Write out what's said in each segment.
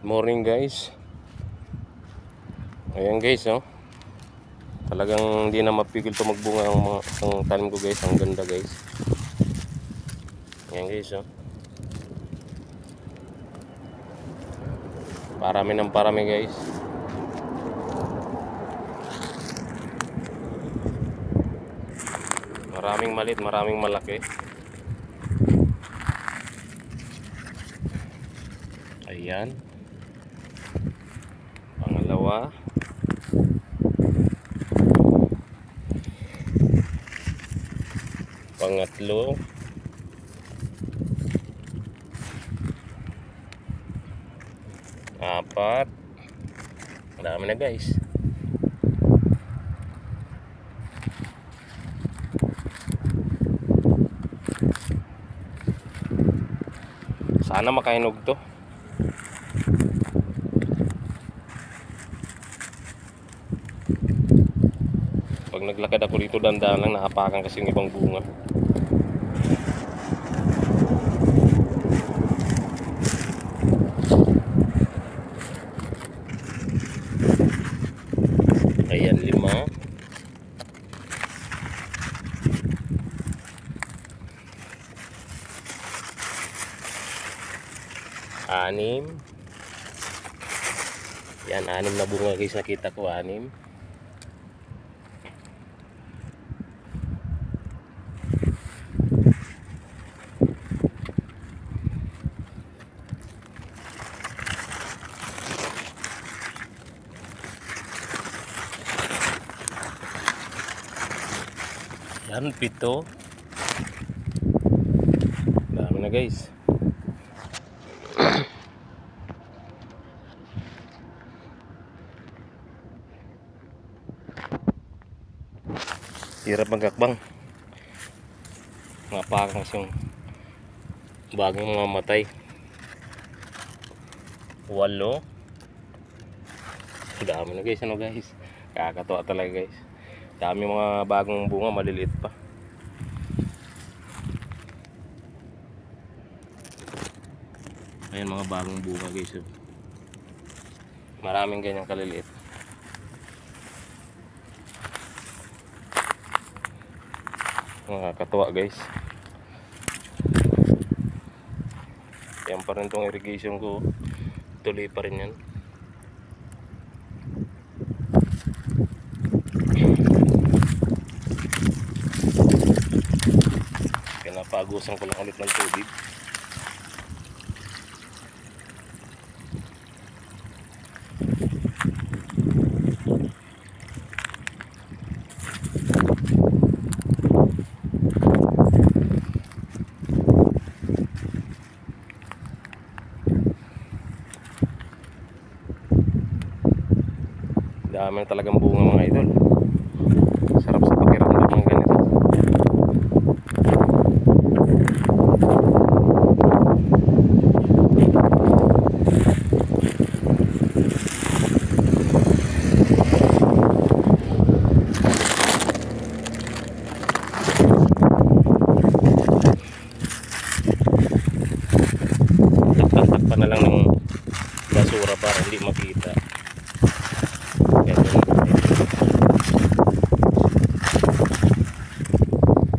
Morning guys. Ayan guys, oh. Talagang hindi na mapigil to magbunga ang tanim ko guys. Ang ganda guys. Ayan guys, oh. Parami ng parami guys. Maraming maliit, maraming malaki. Ayan. Pangalawa. Pangatlo. Apat. Dami na guys. Sana makainog to. Pag naglakad ako dito, dandan lang, naapakan kasi yung ibang bunga. Ayan, 5. Anim. Yan, 6 na bunga guys, nakita ko 6. Yan, 7. Dami na guys. Hirap magkakbang. Mapakan kasi yung bagong mamatay. 8. Dami na guys, ano guys. Kakatuwa talaga guys. Dami mga bagong bunga, maliliit pa. Ayan mga bagong bunga guys. Maraming ganyang kaliliit. Nakakatuwa guys. Yan pa rin tong irrigation ko. Tuloy pa rin yan. Pinapagusan ko lang ulit ng tubig. Dami na talagang bunga mga idol. Sarap sa pakiramdam ng ganito. Takpan na lang ng basura para hindi makita.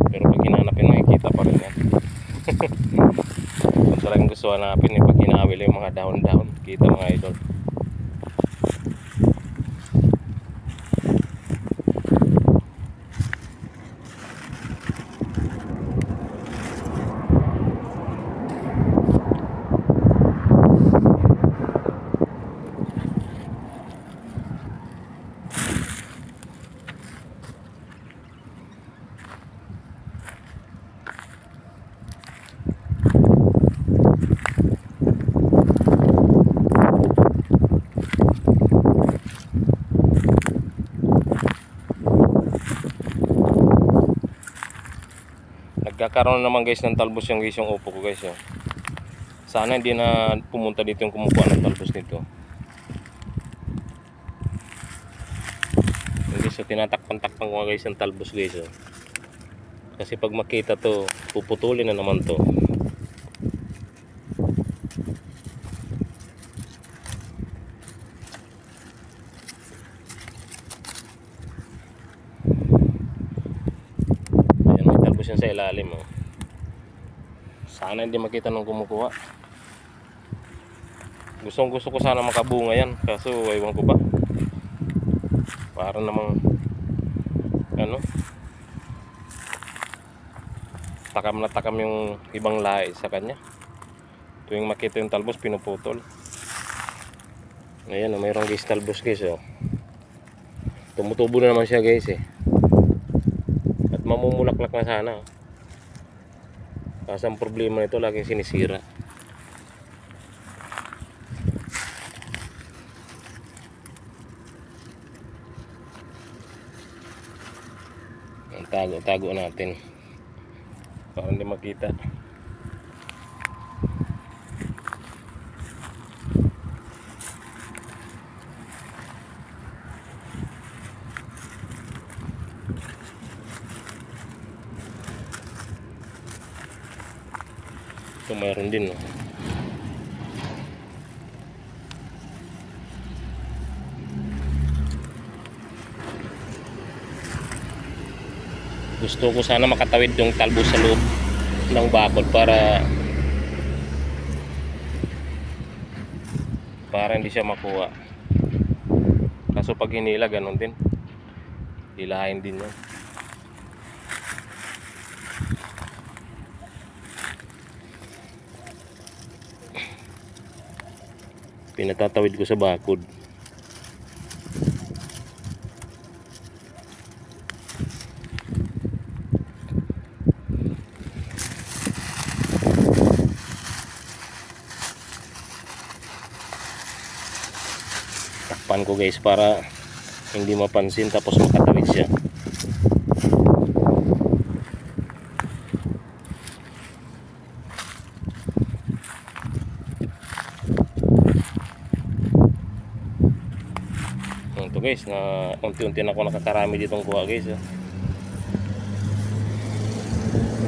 Pero pag hinanapin, makikita pa rin yan. Kung talagang gusto hanapin, pag hinawil yung mga dahon-dahon, kita mga idol. Nagkakaroon naman guys ng talbos yung guys yung upo ko guys. Oh. Sana hindi na pumunta dito yung kumukuha ng talbos nito. Hindi so tinatakpan-takpan ko guys yung talbos guys. Oh. Kasi pag makita to, puputulin na naman to. yan sa ilalim, oh. Sana hindi makita nung kumukuha. Gusto ko sana makabunga yan, kaso ewan ko ba, para namang ano, takam na takam yung ibang lahi sa kanya. Tuwing makita yung talbos, pinuputol. Ayan, mayroong guys talbos guys, oh. Tumutubo na naman siya guys, eh. At mamumulaklak na sana, oh. Kasi ang problema nito, laging sinisira. Tago natin para hindi makita. Ito mayroon din, no? Gusto ko sana makatawid yung talbos sa loob ng bakod para hindi siya makuha. Kaso pag hinila, ganun din, hilahin din yan. Pinatatawid ko sa bakod. Takpan ko guys para hindi mapansin, tapos makatawid siya. Ito guys, na unti-unti na ako nakakarami ditong kuha guys, oh.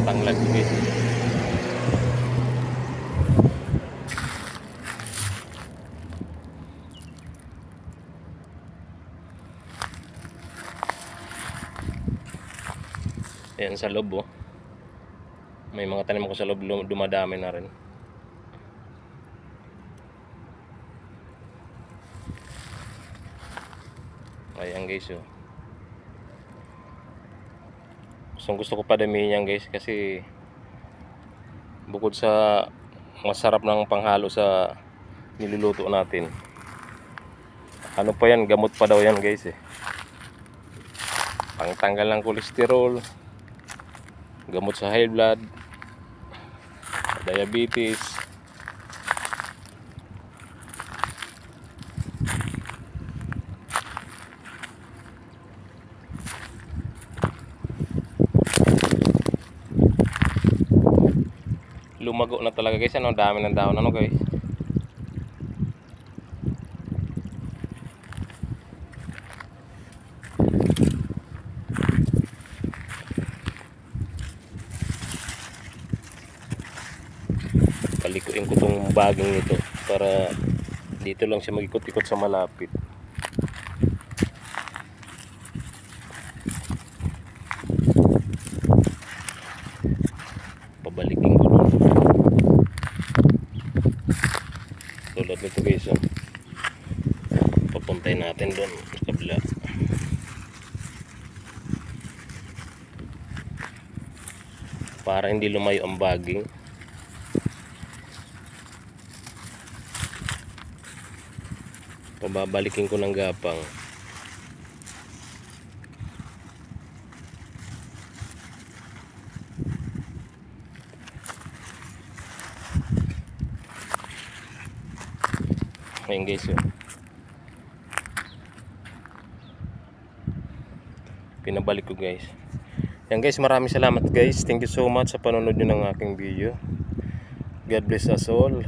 Tanglad guys. Ayan sa loob, oh. May mga tanim ko sa loob, dumadami na rin. Ayan guys, oh. Gusto ko padamihin yan guys, kasi bukod sa masarap ng panghalo sa niluluto natin, ano pa yan, gamot pa daw yan guys, eh. Pangtanggal ng kolesterol, gamot sa high blood, diabetes. Lumago na talaga guys, ano, dami ng dahon, ano guys. Palikuin ko tong baging nito para dito lang siya mag-ikot-ikot sa malapit. Pabalikin ko doon. Tulad nito guys, oh. Papuntay natin doon sa kabila. Para hindi lumayo ang baging. Pababalikin ko ng gapang. Ayan guys, oh. Pinabalik ko guys. Yan guys, maraming salamat guys. Thank you so much sa panonood nyo ng aking video. God bless us all.